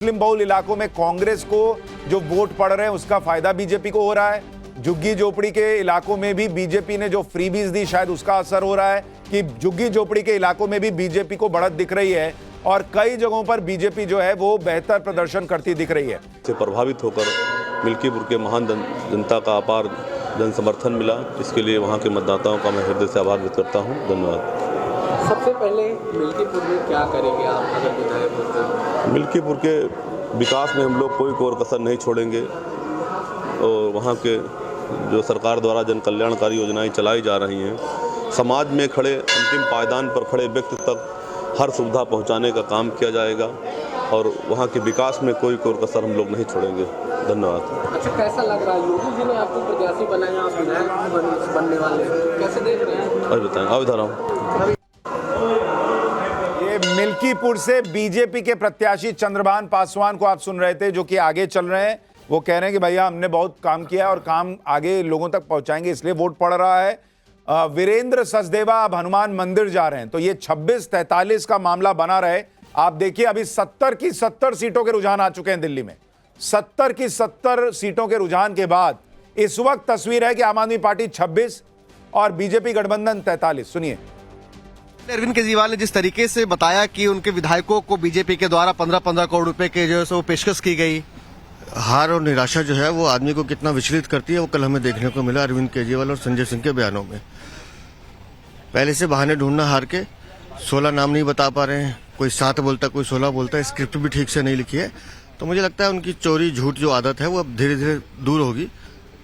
मुस्लिम बहुल इलाकों में कांग्रेस को जो वोट पड़ रहे हैं उसका फायदा बीजेपी को हो रहा है। झुग्गी झोपड़ी के इलाकों में भी बीजेपी ने जो फ्रीबीज दी शायद उसका असर हो रहा है कि झुग्गी झोपड़ी के इलाकों में भी बीजेपी को बढ़त दिख रही है और कई जगहों पर बीजेपी जो है वो बेहतर प्रदर्शन करती दिख रही है। से प्रभावित होकर मिल्कीपुर के महान जनता का अपार जन समर्थन मिला, इसके लिए वहाँ के मतदाताओं का मैं हृदय से आभार व्यक्त करता हूँ। धन्यवाद। सबसे पहले मिल्कीपुर में क्या करेंगे आप अगर विधायक होते हैं? मिल्कीपुर के विकास में हम लोग कोई कोर कसर नहीं छोड़ेंगे और वहाँ के जो सरकार द्वारा जन कल्याणकारी योजनाएं चलाई जा रही हैं, समाज में खड़े अंतिम पायदान पर खड़े व्यक्ति तक हर सुविधा पहुँचाने का काम किया जाएगा और वहाँ के विकास में कोई कोर कसर हम लोग नहीं छोड़ेंगे। धन्यवाद। अच्छा, कैसा लग रहा है? योगी जी ने आपको प्रत्याशी बनाया, आप विधायक बनने वाले, कैसे देख रहे हैं? अभी बताएं, अभी बता रहा हूँ। ये मिल्कीपुर से बीजेपी के प्रत्याशी चंद्रभान पासवान को आप सुन रहे थे, जो कि आगे चल रहे हैं। वो कह रहे हैं कि भैया हमने बहुत काम किया और काम आगे लोगों तक पहुंचाएंगे, इसलिए वोट पड़ रहा है। वीरेंद्र सचदेवा अब हनुमान मंदिर जा रहे हैं, तो ये 26-43 का मामला बना रहे। आप देखिए अभी 70 की 70 सीटों के रुझान आ चुके हैं दिल्ली में। 70 की 70 सीटों के रुझान के बाद इस वक्त तस्वीर है कि आम आदमी पार्टी 26 और बीजेपी गठबंधन 43। सुनिए। अरविंद केजरीवाल ने जिस तरीके से बताया कि उनके विधायकों को बीजेपी के द्वारा 15-15 करोड़ रुपए के जो है सो पेशकश की गई। हार और निराशा जो है वो आदमी को कितना विचलित करती है, वो कल हमें देखने को मिला अरविंद केजरीवाल और संजय सिंह के बयानों में। पहले से बहाने ढूंढना हार के, 16 नाम नहीं बता पा रहे हैं, कोई 7 बोलता कोई 16 बोलता है, स्क्रिप्ट भी ठीक से नहीं लिखी है। तो मुझे लगता है उनकी चोरी झूठ जो आदत है वो अब धीरे धीरे दूर होगी।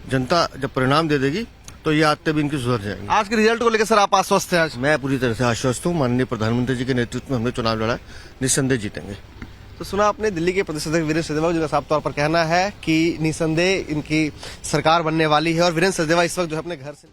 जनता जब परिणाम दे देगी तो ये आदतें भी इनकी सुधर जाएंगी। आज के रिजल्ट को लेकर सर आप आश्वस्त हैं? आज मैं पूरी तरह से आश्वस्त हूँ। माननीय प्रधानमंत्री जी के नेतृत्व में हमने चुनाव लड़ा, निस्संदेह जीतेंगे। तो सुना आपने दिल्ली के प्रदेश अध्यक्ष वीरेंद्र सचदेवा जिनका साफ तौर पर कहना है कि निस्संदेह इनकी सरकार बनने वाली है और वीरेंद्र सचदेवा इस वक्त जो है अपने घर से।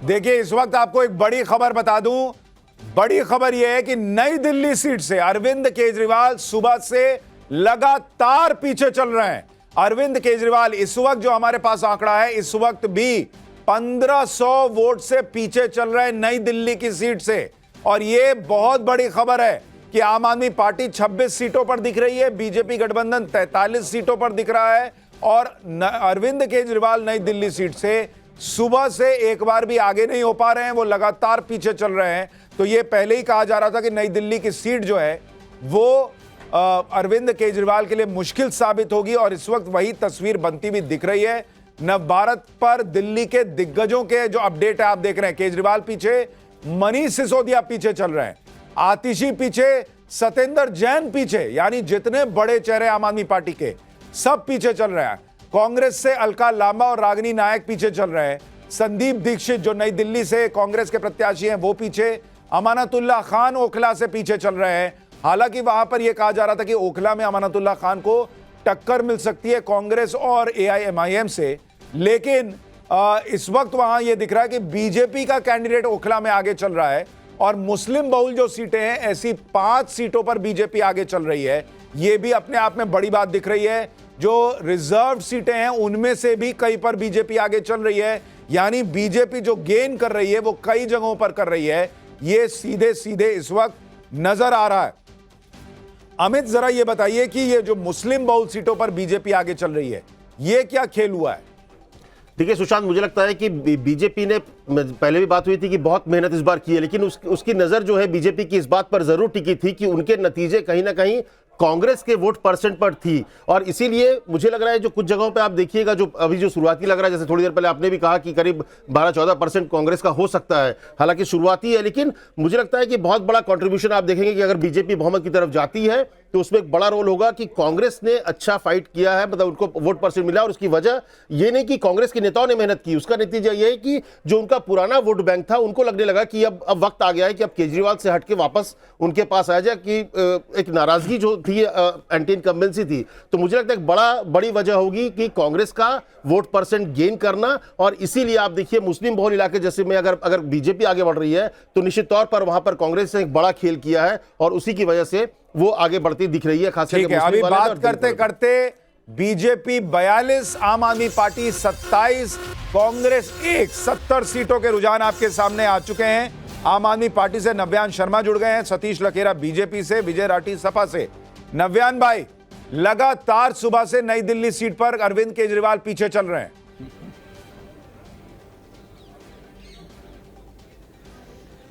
देखिए इस वक्त आपको एक बड़ी खबर बता दूं। बड़ी खबर यह है कि नई दिल्ली सीट से अरविंद केजरीवाल सुबह से लगातार पीछे चल रहे हैं। अरविंद केजरीवाल इस वक्त जो हमारे पास आंकड़ा है, इस वक्त भी 1500 वोट से पीछे चल रहे हैं नई दिल्ली की सीट से। और यह बहुत बड़ी खबर है कि आम आदमी पार्टी 26 सीटों पर दिख रही है, बीजेपी गठबंधन 43 सीटों पर दिख रहा है और अरविंद केजरीवाल नई दिल्ली सीट से सुबह से एक बार भी आगे नहीं हो पा रहे हैं, वो लगातार पीछे चल रहे हैं। तो ये पहले ही कहा जा रहा था कि नई दिल्ली की सीट जो है वो अरविंद केजरीवाल के लिए मुश्किल साबित होगी और इस वक्त वही तस्वीर बनती भी दिख रही है। नवभारत पर दिल्ली के दिग्गजों के जो अपडेट है आप देख रहे हैं। केजरीवाल पीछे, मनीष सिसोदिया पीछे चल रहे हैं, आतिशी पीछे, सत्येंद्र जैन पीछे, यानी जितने बड़े चेहरे आम आदमी पार्टी के सब पीछे चल रहे हैं। कांग्रेस से अलका लांबा और रागिनी नायक पीछे चल रहे हैं। संदीप दीक्षित जो नई दिल्ली से कांग्रेस के प्रत्याशी हैं वो पीछे। अमानतुल्लाह खान ओखला से पीछे चल रहे हैं। हालांकि वहां पर यह कहा जा रहा था कि ओखला में अमानतुल्लाह खान को टक्कर मिल सकती है कांग्रेस और एआईएमआईएम से, लेकिन इस वक्त वहां यह दिख रहा है कि बीजेपी का कैंडिडेट ओखला में आगे चल रहा है और मुस्लिम बहुल जो सीटें हैं ऐसी 5 सीटों पर बीजेपी आगे चल रही है। यह भी अपने आप में बड़ी बात दिख रही है। जो रिजर्व सीटें हैं उनमें से भी कई पर बीजेपी आगे चल रही है, यानी बीजेपी जो गेन कर रही है वो कई जगहों पर कर रही है। ये सीधे सीधे इस वक्त नजर आ रहा है। अमित जरा ये बताइए कि ये जो मुस्लिम बहुल सीटों पर बीजेपी आगे चल रही है, ये क्या खेल हुआ है? देखिए सुशांत, मुझे लगता है कि बीजेपी ने, पहले भी बात हुई थी कि बहुत मेहनत इस बार की है, लेकिन उसकी नजर जो है बीजेपी की इस बात पर जरूर टिकी थी कि उनके नतीजे कहीं ना कहीं कांग्रेस के वोट परसेंट पर थी और इसीलिए मुझे लग रहा है जो कुछ जगहों पे आप देखिएगा जो अभी जो शुरुआती लग रहा है, जैसे थोड़ी देर पहले आपने भी कहा कि करीब 12-14% कांग्रेस का हो सकता है, हालांकि शुरुआती है, लेकिन मुझे लगता है कि बहुत बड़ा कंट्रीब्यूशन आप देखेंगे कि अगर बीजेपी बहुमत की तरफ जाती है तो उसमें एक बड़ा रोल होगा कि कांग्रेस ने अच्छा फाइट किया है, मतलब उनको वोट परसेंट मिला और उसकी वजह ये नहीं कि कांग्रेस के नेताओं ने मेहनत की, उसका नतीजा ये है कि जो उनका पुराना वोट बैंक था उनको लगने लगा कि अब वक्त आ गया है कि अब केजरीवाल से हटके वापस उनके पास आ जाए, कि एक नाराजगी जो थी एंटी इनकम्बेंसी थी। तो मुझे लगता है बड़ी वजह होगी कि कांग्रेस का वोट परसेंट गेन करना और इसीलिए आप देखिए मुस्लिम बहुल इलाके जैसे में अगर बीजेपी आगे बढ़ रही है तो निश्चित तौर पर वहां पर कांग्रेस ने एक बड़ा खेल किया है और उसी की वजह से वो आगे बढ़ती दिख रही है। खास करके अभी बात करते करते बीजेपी 42, आम आदमी पार्टी 27, कांग्रेस 1, 70 सीटों के रुझान आपके सामने आ चुके हैं। आम आदमी पार्टी से नव्यान शर्मा जुड़ गए हैं, सतीश लखेरा बीजेपी से, विजय राठी सपा से। नव्यान भाई, लगातार सुबह से नई दिल्ली सीट पर अरविंद केजरीवाल पीछे चल रहे हैं।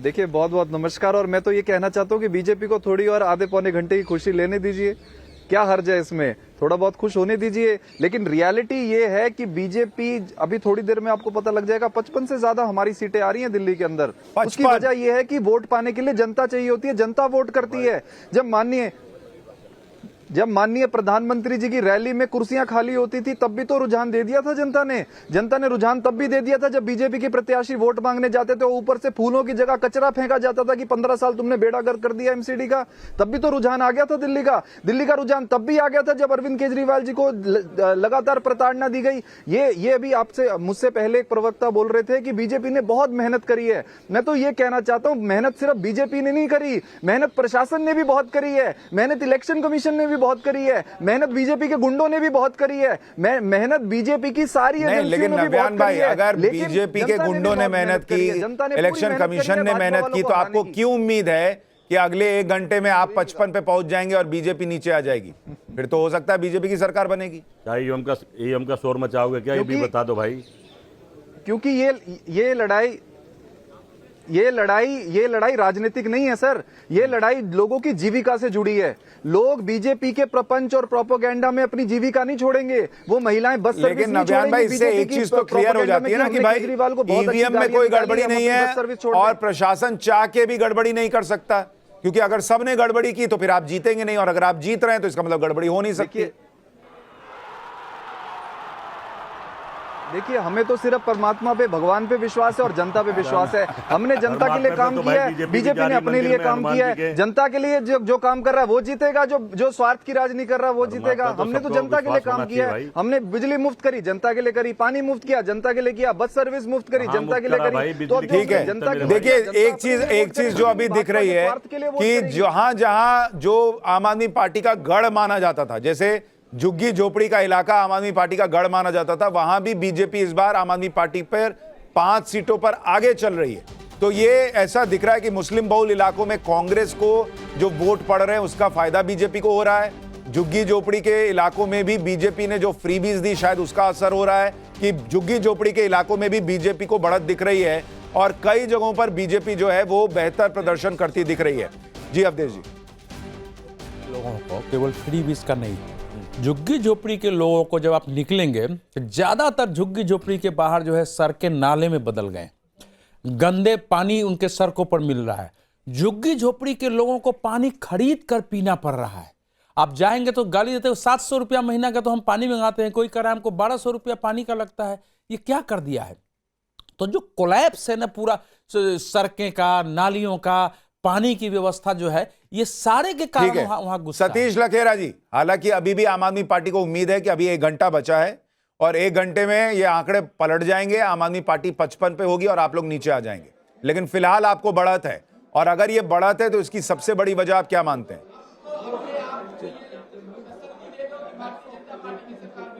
देखिए, बहुत बहुत नमस्कार। और मैं तो ये कहना चाहता हूँ कि बीजेपी को थोड़ी और आधे पौने घंटे की खुशी लेने दीजिए, क्या हर्ज है इसमें, थोड़ा बहुत खुश होने दीजिए। लेकिन रियलिटी ये है कि बीजेपी अभी थोड़ी देर में आपको पता लग जाएगा, 55 से ज्यादा हमारी सीटें आ रही हैं दिल्ली के अंदर। उसकी वजह यह है कि वोट पाने के लिए जनता चाहिए होती है, जनता वोट करती है। जब माननीय प्रधानमंत्री जी की रैली में कुर्सियां खाली होती थी तब भी तो रुझान दे दिया था जनता ने रुझान तब भी दे दिया था जब बीजेपी के प्रत्याशी वोट मांगने जाते थे, ऊपर से फूलों की जगह कचरा फेंका जाता था कि 15 साल तुमने बेड़ा गर्क कर दिया एमसीडी का। तब भी तो रुझान आ गया था दिल्ली का रुझान तब भी आ गया था जब अरविंद केजरीवाल जी को लगातार प्रताड़ना दी गई। ये अभी आपसे मुझसे पहले एक प्रवक्ता बोल रहे थे कि बीजेपी ने बहुत मेहनत करी है। मैं तो ये कहना चाहता हूं, मेहनत सिर्फ बीजेपी ने नहीं करी, मेहनत प्रशासन ने भी बहुत करी है, मेहनत इलेक्शन कमीशन ने भी बहुत करी है, मेहनत बीजेपी के गुंडों ने भी बहुत करी है, मेहनत बीजेपी की सारी नहीं, लेकिन नव्यान भाई, अगर बीजेपी के गुंडों ने मेहनत की, इलेक्शन कमीशन ने मेहनत की, तो आपको क्यों उम्मीद है कि अगले 1 घंटे में आप 55 पे पहुंच जाएंगे और बीजेपी नीचे आ जाएगी? फिर तो हो सकता है बीजेपी की सरकार बनेगी। क्या ईवीएम का शोर मचाओगे क्या? ये भी बता दो भाई। क्योंकि ये लड़ाई राजनीतिक नहीं है सर, ये लड़ाई लोगों की जीविका से जुड़ी है। लोग बीजेपी के प्रपंच और प्रोपेगेंडा में अपनी जीविका नहीं छोड़ेंगे, वो महिलाएं बस सर्विस लेकिन नहीं नव्यान भाई, छोड़ेंगी। इससे एक चीज तो क्लियर हो जाती है ना कि भाई ईवीएम में कोई गड़बड़ी नहीं है और प्रशासन चाह के भी गड़बड़ी नहीं कर सकता, क्योंकि अगर सबने गड़बड़ी की तो फिर आप जीतेंगे नहीं, और अगर आप जीत रहे हैं तो इसका मतलब गड़बड़ी हो नहीं सकती। देखिए, हमें तो सिर्फ परमात्मा पे, भगवान पे विश्वास है और जनता पे विश्वास है। हमने जनता के लिए काम किया है, बीजेपी ने अपने लिए काम किया है। जनता के लिए जो काम कर रहा है वो जीतेगा, जो स्वार्थ की राज नहीं कर रहा वो जीतेगा। हमने तो जनता के लिए काम किया है, हमने बिजली मुफ्त करी, जनता के लिए करी, पानी मुफ्त किया, जनता के लिए किया, बस सर्विस मुफ्त करी, जनता के लिए करी। तो ठीक है, देखिए एक चीज जो अभी दिख रही है कि जहां जहां जो आम आदमी पार्टी का गढ़ माना जाता था, जैसे झुग्गी झोपड़ी का इलाका आम आदमी पार्टी का गढ़ माना जाता था, वहां भी बीजेपी इस बार आम आदमी पार्टी पर 5 सीटों पर आगे चल रही है। तो ये ऐसा दिख रहा है कि मुस्लिम बहुल इलाकों में कांग्रेस को जो वोट पड़ रहे हैं उसका फायदा बीजेपी को हो रहा है। झुग्गी झोपड़ी के इलाकों में भी बीजेपी ने जो फ्रीबीज दी शायद उसका असर हो रहा है कि झुग्गी झोपड़ी के इलाकों में भी बीजेपी को बढ़त दिख रही है और कई जगहों पर बीजेपी जो है वो बेहतर प्रदर्शन करती दिख रही है। जी अवधेश जी। लोगों को केवल फ्रीबीज का नहीं, झुग्गी झोपड़ी के लोगों को जब आप निकलेंगे तो ज्यादातर झुग्गी झोपड़ी के बाहर जो है सड़कें नाले में बदल गए, गंदे पानी उनके सड़कों पर मिल रहा है। झुग्गी झोपड़ी के लोगों को पानी खरीद कर पीना पड़ रहा है। आप जाएंगे तो गाली देते हो, 700 रुपया महीना का तो हम पानी मंगाते हैं, कोई कह रहा है हमको 1200 रुपया पानी का लगता है। ये क्या कर दिया है? तो जो कोलैप्स है ना पूरा सड़कें का, नालियों का, पानी की व्यवस्था जो है, ये सारे के कारण वहां गुस्सा। सतीश लखेरा जी, हालांकि अभी भी आम आदमी पार्टी को उम्मीद है कि अभी 1 घंटा बचा है और 1 घंटे में ये आंकड़े पलट जाएंगे, आम आदमी पार्टी 55 पे होगी और आप लोग नीचे आ जाएंगे। लेकिन फिलहाल आपको बढ़त है, और अगर ये बढ़त है तो इसकी सबसे बड़ी वजह आप क्या मानते हैं?